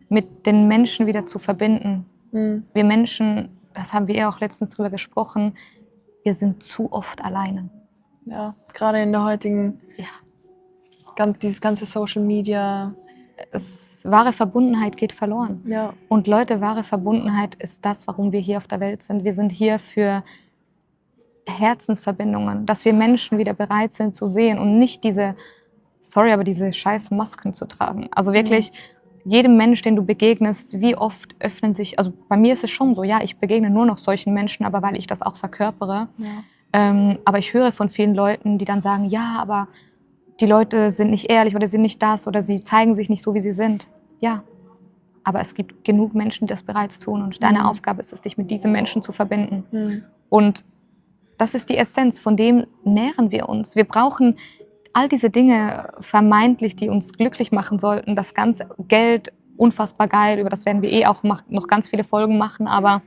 mit den Menschen wieder zu verbinden. Wir Menschen, das haben wir ja auch letztens drüber gesprochen, wir sind zu oft alleine. Ja, gerade in der heutigen, Ja. Dieses ganze Social Media. Wahre Verbundenheit geht verloren. Ja. Und Leute, wahre Verbundenheit ist das, warum wir hier auf der Welt sind. Wir sind hier für Herzensverbindungen, dass wir Menschen wieder bereit sind zu sehen und nicht diese scheiß Masken zu tragen. Also wirklich, jedem Mensch, den du begegnest, wie oft öffnen sich, also bei mir ist es schon so, ja, ich begegne nur noch solchen Menschen, aber weil ich das auch verkörpere. Ja. Aber ich höre von vielen Leuten, die dann sagen, ja, aber die Leute sind nicht ehrlich oder sind nicht das oder sie zeigen sich nicht so, wie sie sind. Ja, aber es gibt genug Menschen, die das bereits tun und deine Aufgabe ist es, dich mit diesen Menschen zu verbinden. Und das ist die Essenz, von dem nähren wir uns. Wir brauchen all diese Dinge vermeintlich, die uns glücklich machen sollten. Das ganze Geld, unfassbar geil, über das werden wir auch noch ganz viele Folgen machen, aber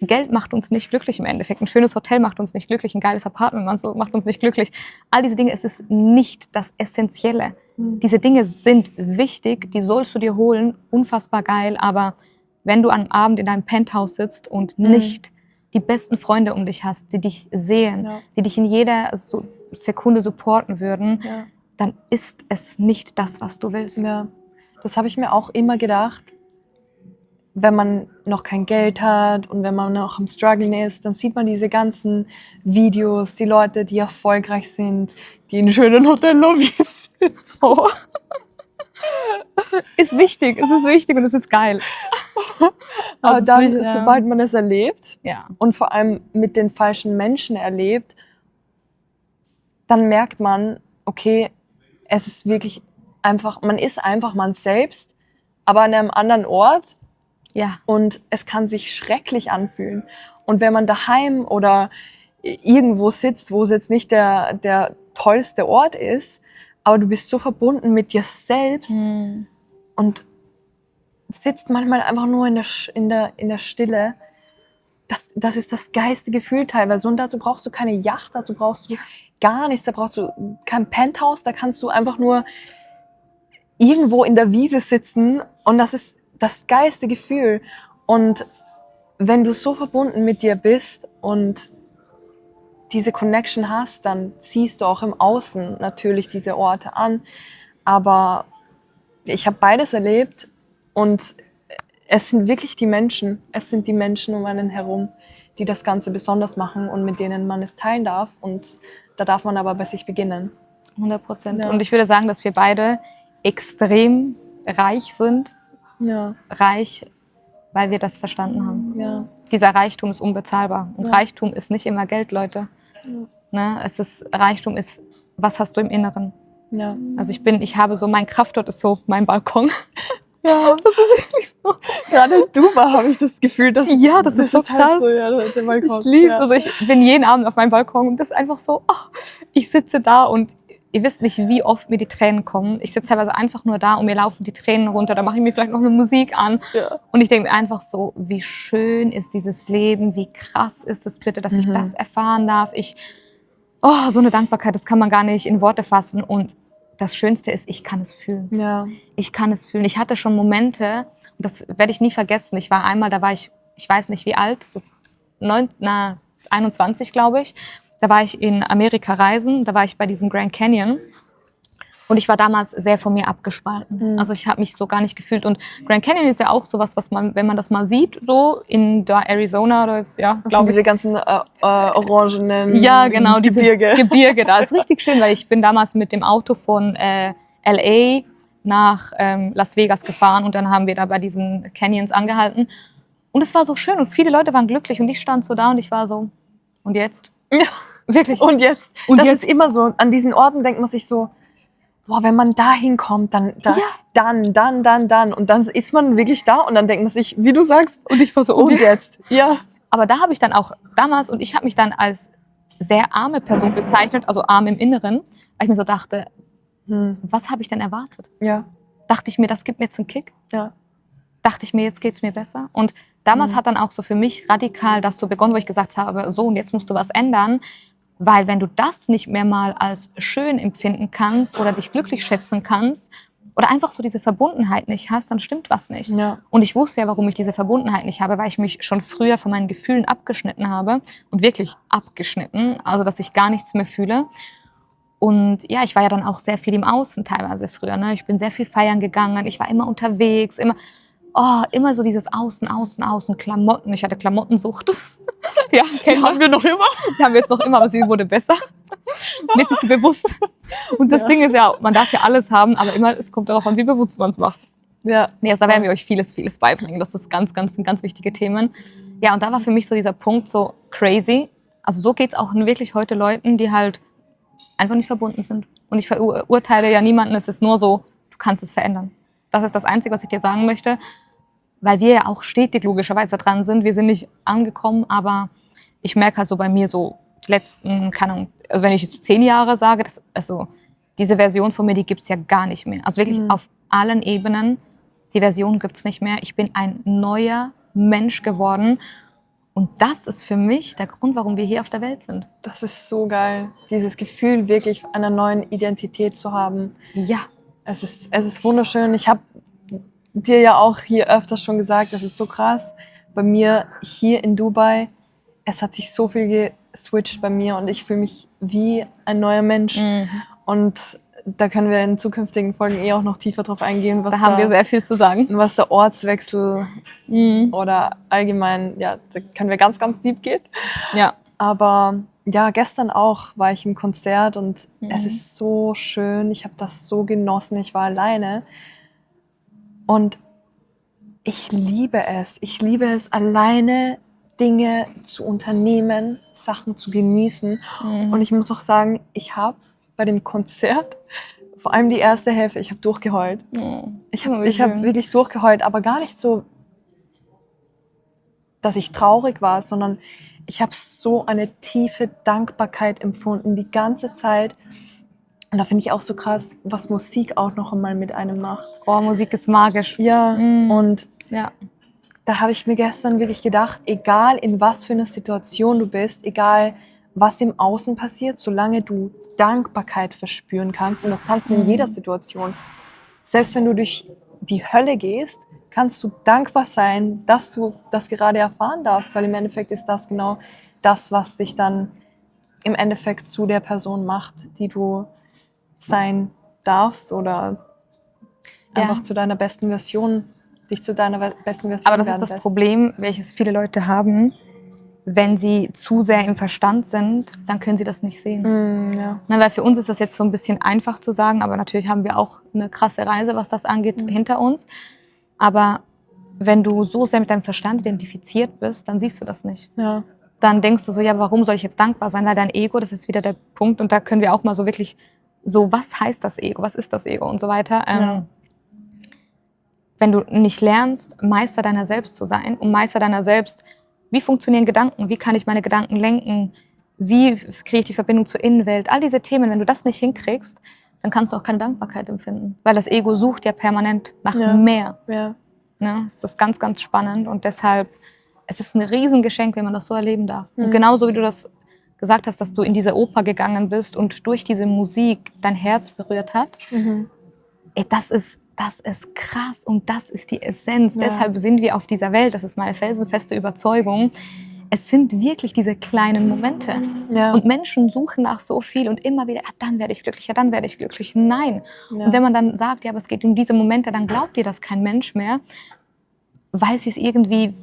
Geld macht uns nicht glücklich im Endeffekt. Ein schönes Hotel macht uns nicht glücklich, ein geiles Apartment macht uns nicht glücklich. All diese Dinge, es ist nicht das Essentielle. Diese Dinge sind wichtig, die sollst du dir holen, unfassbar geil, aber wenn du am Abend in deinem Penthouse sitzt und nicht die besten Freunde um dich hast, die dich sehen, die dich in jeder Sekunde supporten würden, dann ist es nicht das, was du willst. Ja, das habe ich mir auch immer gedacht. Wenn man noch kein Geld hat und wenn man noch am Struggeln ist, dann sieht man diese ganzen Videos, die Leute, die erfolgreich sind, die in schönen Hotellobbys sitzen. Ist wichtig, es ist wichtig und es ist geil. Aber dann, sobald man es erlebt und vor allem mit den falschen Menschen erlebt, dann merkt man, okay, es ist wirklich man ist einfach man selbst, aber an einem anderen Ort. Ja. Und es kann sich schrecklich anfühlen. Und wenn man daheim oder irgendwo sitzt, wo es jetzt nicht der tollste Ort ist, aber du bist so verbunden mit dir selbst und sitzt manchmal einfach nur in der Stille. Das ist das geilste Gefühl teilweise. Und dazu brauchst du keine Yacht, dazu brauchst du gar nichts, da brauchst du kein Penthouse, da kannst du einfach nur irgendwo in der Wiese sitzen und das ist das geilste Gefühl. Und wenn du so verbunden mit dir bist und diese Connection hast, dann ziehst du auch im Außen natürlich diese Orte an. Aber ich habe beides erlebt und es sind wirklich die Menschen. Es sind die Menschen um einen herum, die das Ganze besonders machen und mit denen man es teilen darf. Und da darf man aber bei sich beginnen. 100%. Ja. Und ich würde sagen, dass wir beide extrem reich sind. Ja, Reich, weil wir das verstanden haben. ja, Dieser Reichtum ist unbezahlbar. Und Ja. Reichtum ist nicht immer Geld, Leute. Ne? Reichtum ist, was hast du im Inneren? ja. Also ich habe so, mein Kraftort ist so mein Balkon. Ja, Das ist wirklich so. gerade in Dubai habe ich das Gefühl, dass Ja, das ist so halt krass. so, ja, der Balkon. Ich liebe es. Ja. Also ich bin jeden Abend auf meinem Balkon und das ist einfach so, ich sitze da und ihr wisst nicht, wie oft mir die Tränen kommen. Ich sitze teilweise einfach nur da und mir laufen die Tränen runter. Da mache ich mir vielleicht noch eine Musik an. Ja. Und ich denke mir einfach so, wie schön ist dieses Leben, wie krass ist es bitte, dass ich das erfahren darf. So eine Dankbarkeit, das kann man gar nicht in Worte fassen. Und das Schönste ist, ich kann es fühlen. Ja. Ich kann es fühlen. Ich hatte schon Momente, und das werde ich nie vergessen. Ich war einmal, da war ich weiß nicht wie alt, so 21, glaube ich. Da war ich in Amerika reisen, da war ich bei diesem Grand Canyon. Und ich war damals sehr von mir abgespalten. Also ich habe mich so gar nicht gefühlt. Und Grand Canyon ist ja auch sowas, was man, wenn man das mal sieht, so in der Arizona, oder ist, ja, Das sind glaube ich. diese ganzen orangenen Ja, genau, diese Gebirge. Gebirge da. Ist richtig schön, weil ich bin damals mit dem Auto von LA nach Las Vegas gefahren und dann haben wir da bei diesen Canyons angehalten. Und es war so schön und viele Leute waren glücklich und ich stand so da und ich war so, und jetzt? Ja. Wirklich. Und jetzt? Und das jetzt? ist immer so, an diesen Orten denkt man sich so, boah, wenn man da hinkommt, dann. Und dann ist man wirklich da und dann denkt man sich, wie du sagst, Und ich war so, und jetzt? Ja. Aber da habe ich dann auch damals, und ich habe mich dann als sehr arme Person bezeichnet, also arm im Inneren, weil ich mir so dachte, was habe ich denn erwartet? Ja. Dachte ich mir, das gibt mir jetzt einen Kick? Ja. Dachte ich mir, jetzt geht's mir besser? Und damals hat dann auch so für mich radikal das so begonnen, wo ich gesagt habe, so und jetzt musst du was ändern, weil wenn du das nicht mehr mal als schön empfinden kannst oder dich glücklich schätzen kannst oder einfach so diese Verbundenheit nicht hast, dann stimmt was nicht. Ja. Und ich wusste ja, warum ich diese Verbundenheit nicht habe, weil ich mich schon früher von meinen Gefühlen abgeschnitten habe und wirklich abgeschnitten, also dass ich gar nichts mehr fühle. Und ja, ich war ja dann auch sehr viel im Außen teilweise früher. Ne? Ich bin sehr viel feiern gegangen, ich war immer unterwegs, immer so dieses Außen, Klamotten. Ich hatte Klamottensucht. Ja, Haben wir noch immer? Die haben wir jetzt noch immer, aber sie wurde besser. Und jetzt ist sie bewusst. Und das Ding ist ja, man darf ja alles haben, aber immer, es kommt darauf an, wie bewusst man es macht. Ja. Nee, also da werden wir euch vieles beibringen. Das ist ganz wichtige Themen. Ja, und da war für mich so dieser Punkt so crazy. Also so geht's auch wirklich heute Leuten, die halt einfach nicht verbunden sind. Und ich verurteile ja niemanden, es ist nur so, du kannst es verändern. Das ist das Einzige, was ich dir sagen möchte, weil wir ja auch stetig logischerweise dran sind. Wir sind nicht angekommen, aber ich merke halt so bei mir so die letzten, keine Ahnung, also wenn ich jetzt 10 Jahre sage, diese Version von mir, die gibt's ja gar nicht mehr. Also wirklich auf allen Ebenen, die Version gibt's nicht mehr. Ich bin ein neuer Mensch geworden und das ist für mich der Grund, warum wir hier auf der Welt sind. Das ist so geil, dieses Gefühl wirklich einer neuen Identität zu haben. Ja. Es ist wunderschön. Ich habe dir ja auch hier öfters schon gesagt, das ist so krass. Bei mir hier in Dubai, es hat sich so viel geswitcht bei mir und ich fühle mich wie ein neuer Mensch. Und da können wir in zukünftigen Folgen auch noch tiefer drauf eingehen, Da haben wir sehr viel zu sagen. was der Ortswechsel oder allgemein, ja, da können wir ganz, ganz deep gehen. Ja. Aber ja, gestern auch war ich im Konzert und es ist so schön. Ich habe das so genossen. Ich war alleine. Und ich liebe es. Ich liebe es, alleine Dinge zu unternehmen, Sachen zu genießen. Und ich muss auch sagen, ich habe bei dem Konzert Vor allem die erste Hälfte, ich habe durchgeheult. Oh, Ich hab wirklich durchgeheult, aber gar nicht so, dass ich traurig war, sondern ich habe so eine tiefe Dankbarkeit empfunden die ganze Zeit. Und da finde ich auch so krass, was Musik auch noch einmal mit einem macht. Oh, Musik ist magisch. Ja, und Ja. da habe ich mir gestern wirklich gedacht, egal in was für einer Situation du bist, egal was im Außen passiert, solange du Dankbarkeit verspüren kannst, und das kannst du in jeder Situation, selbst wenn du durch die Hölle gehst, kannst du dankbar sein, dass du das gerade erfahren darfst, weil im Endeffekt ist das genau das, was dich dann im Endeffekt zu der Person macht, die du sein darfst, oder einfach zu deiner besten Version, dich zu deiner besten Version Aber das ist werden das lässt. Problem, welches viele Leute haben. Wenn sie zu sehr im Verstand sind, dann können sie das nicht sehen. Ja. Na, weil für uns ist das jetzt so ein bisschen einfach zu sagen, aber natürlich haben wir auch eine krasse Reise, was das angeht, hinter uns. Aber wenn du so sehr mit deinem Verstand identifiziert bist, dann siehst du das nicht. Ja. Dann denkst du so, ja, warum soll ich jetzt dankbar sein? Weil dein Ego, das ist wieder der Punkt. Und da können wir auch mal so wirklich so, was heißt das Ego? Was ist das Ego? Und so weiter. Ja. Wenn du nicht lernst, Meister deiner selbst zu sein und Meister deiner selbst, wie funktionieren Gedanken? Wie kann ich meine Gedanken lenken? Wie kriege ich die Verbindung zur Innenwelt? All diese Themen, wenn du das nicht hinkriegst, dann kannst du auch keine Dankbarkeit empfinden. Weil das Ego sucht ja permanent nach mehr. Ja. Ja, es ist ganz, ganz spannend und deshalb, es ist ein Riesengeschenk, wenn man das so erleben darf. Und genauso wie du das gesagt hast, dass du in diese Oper gegangen bist und durch diese Musik dein Herz berührt hat, ey, das ist krass und das ist die Essenz. Ja. Deshalb sind wir auf dieser Welt, das ist meine felsenfeste Überzeugung. Es sind wirklich diese kleinen Momente. Ja. Und Menschen suchen nach so viel und immer wieder, dann werde ich glücklich, dann werde ich glücklich. Nein. Ja. Und wenn man dann sagt, ja, aber es geht um diese Momente, dann glaubt dir das kein Mensch mehr, weil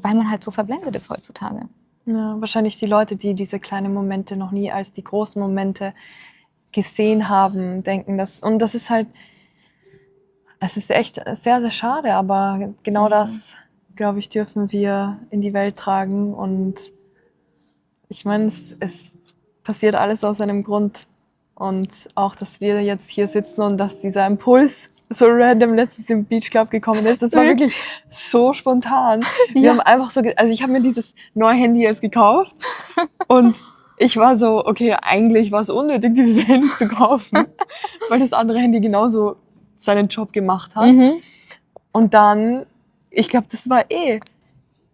man halt so verblendet ist heutzutage. Ja, wahrscheinlich die Leute, die diese kleinen Momente noch nie als die großen Momente gesehen haben, denken das. Und das ist halt, es ist echt sehr, sehr schade, aber genau das, glaube ich, dürfen wir in die Welt tragen. Und ich meine, es passiert alles aus einem Grund. Und auch, dass wir jetzt hier sitzen und dass dieser Impuls so random letztens im Beach Club gekommen ist, das war wirklich so spontan. Wir haben einfach so, also ich habe mir dieses neue Handy jetzt gekauft und ich war so, okay, eigentlich war es unnötig, dieses Handy zu kaufen, weil das andere Handy genauso seinen Job gemacht hat. Und dann, ich glaube, das war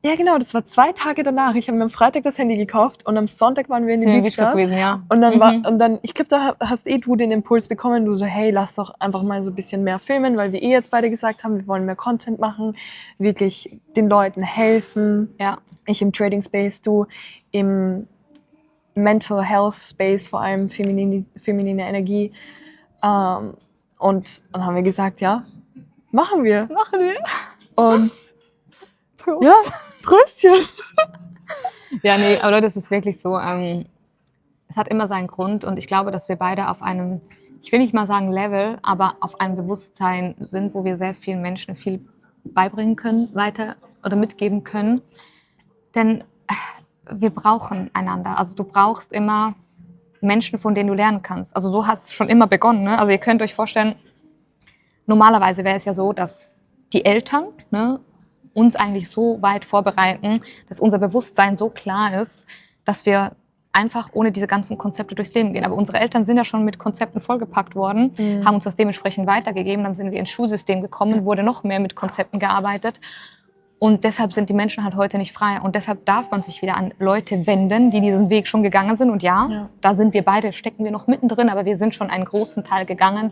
ja genau, das war 2 Tage danach. Ich habe mir am Freitag das Handy gekauft und am Sonntag waren wir in dem Beach Club gewesen, ja. und dann ich glaube, da hast du den Impuls bekommen, du so, hey, lass doch einfach mal so ein bisschen mehr filmen, weil wir jetzt beide gesagt haben, wir wollen mehr Content machen, wirklich den Leuten helfen. Ja. Ich im Trading Space, du im Mental Health Space, vor allem feminine Energie. Und dann haben wir gesagt, ja, machen wir. Und ja, Pröstchen. Ja, nee, aber Leute, es ist wirklich so, es hat immer seinen Grund und ich glaube, dass wir beide auf einem, ich will nicht mal sagen Level, aber auf einem Bewusstsein sind, wo wir sehr vielen Menschen viel beibringen können, weiter oder mitgeben können. Denn wir brauchen einander. Also du brauchst immer Menschen, von denen du lernen kannst. Also so hat es schon immer begonnen. Ne? Also ihr könnt euch vorstellen, normalerweise wäre es ja so, dass die Eltern, ne, uns eigentlich so weit vorbereiten, dass unser Bewusstsein so klar ist, dass wir einfach ohne diese ganzen Konzepte durchs Leben gehen. Aber unsere Eltern sind ja schon mit Konzepten vollgepackt worden, haben uns das dementsprechend weitergegeben. Dann sind wir ins Schulsystem gekommen, wurde noch mehr mit Konzepten gearbeitet. Und deshalb sind die Menschen halt heute nicht frei. Und deshalb darf man sich wieder an Leute wenden, die diesen Weg schon gegangen sind. Und ja, da sind wir beide, stecken wir noch mittendrin, aber wir sind schon einen großen Teil gegangen,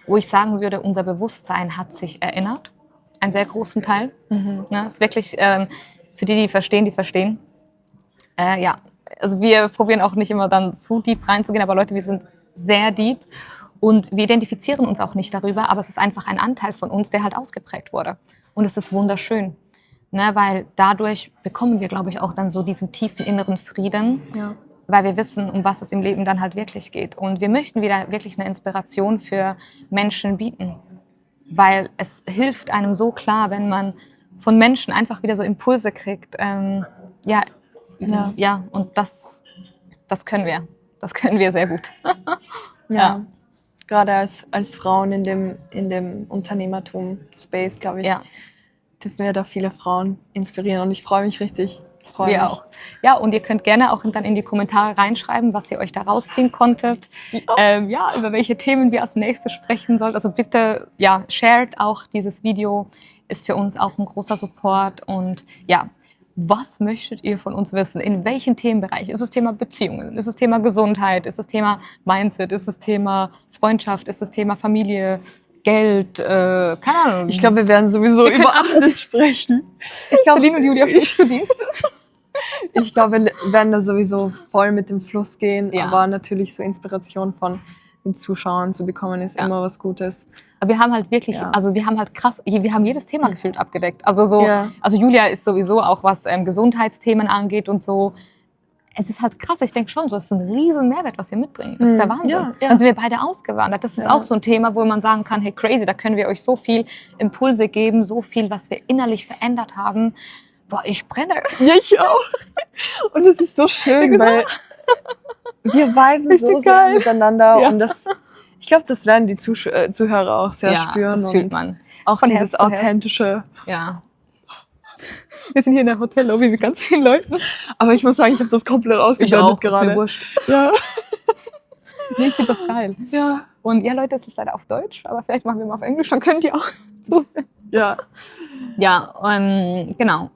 wo ich sagen würde, unser Bewusstsein hat sich erinnert. Einen sehr großen Teil. Ja, ist wirklich, für die verstehen, die verstehen. Ja, also wir probieren auch nicht immer dann zu deep reinzugehen, aber Leute, wir sind sehr deep und wir identifizieren uns auch nicht darüber, aber es ist einfach ein Anteil von uns, der halt ausgeprägt wurde. Und es ist wunderschön, ne, weil dadurch bekommen wir, glaube ich, auch dann so diesen tiefen inneren Frieden, weil wir wissen, um was es im Leben dann halt wirklich geht. Und wir möchten wieder wirklich eine Inspiration für Menschen bieten. Weil es hilft einem so klar, wenn man von Menschen einfach wieder so Impulse kriegt. Ja, und das können wir. Das können wir sehr gut. Ja. gerade als Frauen in dem Unternehmertum-Space, glaube ich, Ja. dürfen wir da viele Frauen inspirieren und ich freue mich richtig. Wir auch. Ja, und ihr könnt gerne auch dann in die Kommentare reinschreiben, was ihr euch da rausziehen konntet. Ja, über welche Themen wir als nächstes sprechen sollen. Also bitte, ja, shared auch dieses Video. Ist für uns auch ein großer Support. Und ja, was möchtet ihr von uns wissen? In welchen Themenbereich? Ist es Thema Beziehungen? Ist es Thema Gesundheit? Ist es Thema Mindset? Ist es Thema Freundschaft? Ist es Thema Familie? Geld? Keine Ahnung. Ich glaube, wir werden sowieso über alles sprechen. Ich glaube, Celine und Julia stets zu Dienst. Ich glaube, wir werden da sowieso voll mit dem Fluss gehen, Ja. aber natürlich so Inspiration von den Zuschauern zu bekommen, ist Ja. immer was Gutes. Aber wir haben halt wirklich, Ja. also wir haben halt krass, wir haben jedes Thema gefühlt abgedeckt. Also so, Ja. also Julia ist sowieso auch, was Gesundheitsthemen angeht und so. Es ist halt krass, ich denke schon, so, es ist ein riesen Mehrwert, was wir mitbringen. Das ist der Wahnsinn. Ja, ja. Dann sind wir beide ausgewandert. Das ist Ja. auch so ein Thema, wo man sagen kann, hey crazy, da können wir euch so viel Impulse geben, so viel, was wir innerlich verändert haben. Boah, ich brenne. Ja, ich auch. Und es ist so schön, weil wir viben so Richtig sehr geil. miteinander Ja. und ich glaube, das werden die Zuhörer auch sehr Ja, spüren. das fühlt und man. Auch Von dieses Herz zu Herz. authentische. Ja. Wir sind hier in der Hotellobby mit ganz vielen Leuten. Aber ich muss sagen, ich habe das komplett ausgeblendet ist mir gerade. wurscht. Ja. Nee, ich finde das geil. Ja. Und ja, Leute, es ist leider auf Deutsch, aber vielleicht machen wir mal auf Englisch, dann könnt ihr auch so. Ja. Ja, genau.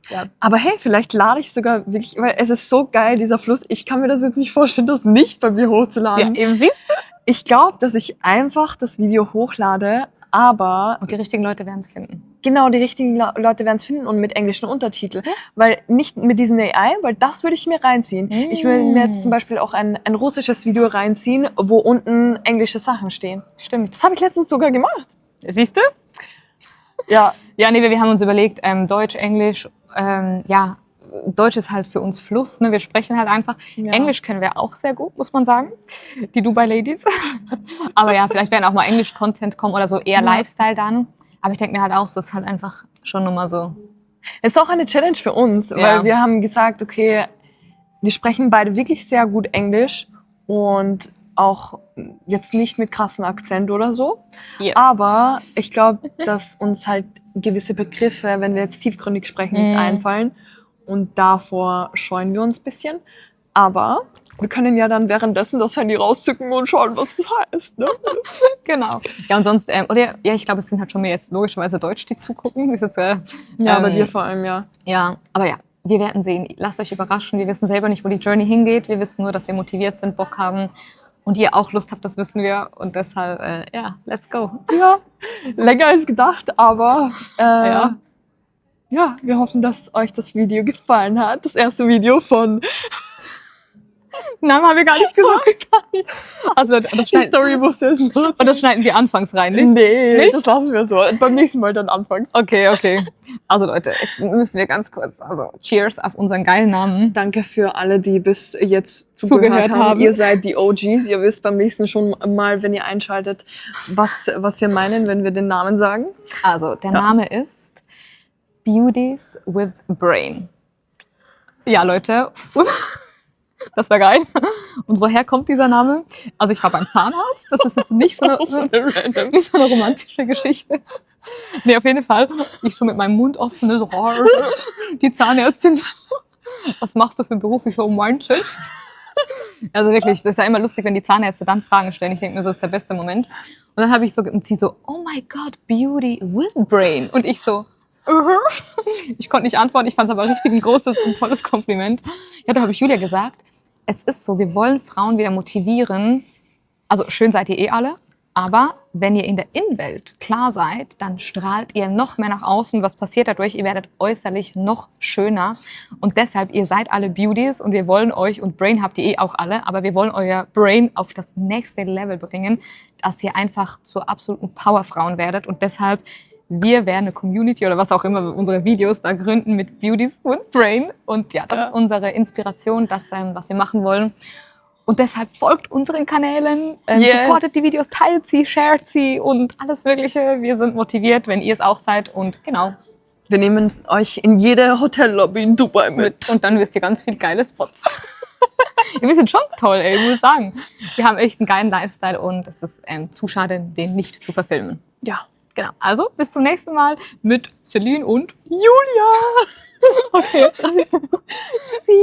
Ja. Aber hey, vielleicht lade ich sogar wirklich, weil es ist so geil, dieser Fluss. Ich kann mir das jetzt nicht vorstellen, das nicht bei mir hochzuladen. Eben siehst du. Ich glaube, dass ich einfach das Video hochlade, aber Und die richtigen Leute werden es finden. genau die richtigen Leute werden es finden und mit englischen Untertiteln. Weil nicht mit diesen AI, weil das würde ich mir reinziehen. Ich will mir jetzt zum Beispiel auch ein russisches Video reinziehen, wo unten englische Sachen stehen. Stimmt. Das habe ich letztens sogar gemacht. Siehst du? Ja. Ja, nee, wir haben uns überlegt, Deutsch, Englisch, ja, Deutsch ist halt für uns Fluss, ne? Wir sprechen halt einfach. Ja. Englisch können wir auch sehr gut, muss man sagen. Die Dubai-Ladies. Aber ja, vielleicht werden auch mal Englisch-Content kommen oder so eher Ja. Lifestyle dann. Aber ich denke mir halt auch, so ist halt einfach schon nochmal so. Es ist auch eine Challenge für uns, Ja. weil wir haben gesagt, okay, wir sprechen beide wirklich sehr gut Englisch und auch jetzt nicht mit krassen Akzent oder so. Yes. Aber ich glaube, dass uns halt gewisse Begriffe, wenn wir jetzt tiefgründig sprechen, nicht Mhm. einfallen. Und davor scheuen wir uns ein bisschen. Aber wir können ja dann währenddessen das Handy rauszücken und schauen, was das heißt. Ne? Genau. Ja, und sonst, oder ja, ich glaube, es sind halt schon mehr jetzt logischerweise Deutsch, die zugucken. Ist jetzt, Ja, bei dir vor allem, ja. Ja, aber ja, wir werden sehen. Lasst euch überraschen. Wir wissen selber nicht, wo die Journey hingeht. Wir wissen nur, dass wir motiviert sind, Bock haben. Und ihr auch Lust habt, das wissen wir. Und deshalb, ja, let's go. Ja, länger als gedacht, aber Ja. ja, wir hoffen, dass euch das Video gefallen hat. Das erste Video von Namen haben wir gar nicht gesagt. Also, das Die schneiden, Story musste es nur. und das schneiden wir anfangs rein, nicht? Nee, Nicht? das lassen wir so. Beim nächsten Mal dann anfangs. Okay, okay. Also Leute, jetzt müssen wir ganz kurz, also cheers auf unseren geilen Namen. Danke für alle, die bis jetzt Zugehört zugehört haben. haben. Ihr seid die OGs. Ihr wisst beim nächsten schon mal, wenn ihr einschaltet, was wir meinen, wenn wir den Namen sagen. Also, der Ja. Name ist Beauties with Brain. Ja, Leute. Das war geil. Und woher kommt dieser Name? Also ich war beim Zahnarzt. Das ist jetzt nicht so eine, nicht so eine romantische Geschichte. Nee, auf jeden Fall. Ich so mit meinem Mund offen, so, die Zahnärztin so, was machst du für einen Beruf? Ich so, Mindset. Also wirklich, das ist ja immer lustig, wenn die Zahnärzte dann Fragen stellen. Ich denke mir, so ist der beste Moment. Und dann habe ich so, und sie so, oh my God, Beauty with Brain. Und ich so, ich konnte nicht antworten, ich fand es aber richtig ein großes und tolles Kompliment. Ja, da habe ich Julia gesagt, es ist so, wir wollen Frauen wieder motivieren. Also schön seid ihr eh alle, aber wenn ihr in der Innenwelt klar seid, dann strahlt ihr noch mehr nach außen. Was passiert dadurch? Ihr werdet äußerlich noch schöner. Und deshalb, ihr seid alle Beauties und wir wollen euch, und Brain habt ihr eh auch alle, aber wir wollen euer Brain auf das nächste Level bringen, dass ihr einfach zur absoluten Powerfrauen werdet. Und deshalb, wir werden eine Community oder was auch immer unsere Videos da gründen mit Beauties with Brain. Und ja, das ist unsere Inspiration, das, was wir machen wollen. Und deshalb folgt unseren Kanälen, supportet die Videos, teilt sie, shared sie und alles Mögliche. Wir sind motiviert, wenn ihr es auch seid. Und genau, Wir nehmen euch in jede Hotellobby in Dubai mit. und dann wisst ihr ganz viel geile Spots. Wir sind schon toll, ey, ich muss sagen. Wir haben echt einen geilen Lifestyle und es ist zu schade, den nicht zu verfilmen. Ja. Genau. Also, bis zum nächsten Mal mit Celine und Julia. Okay, jetzt. Tschüssi.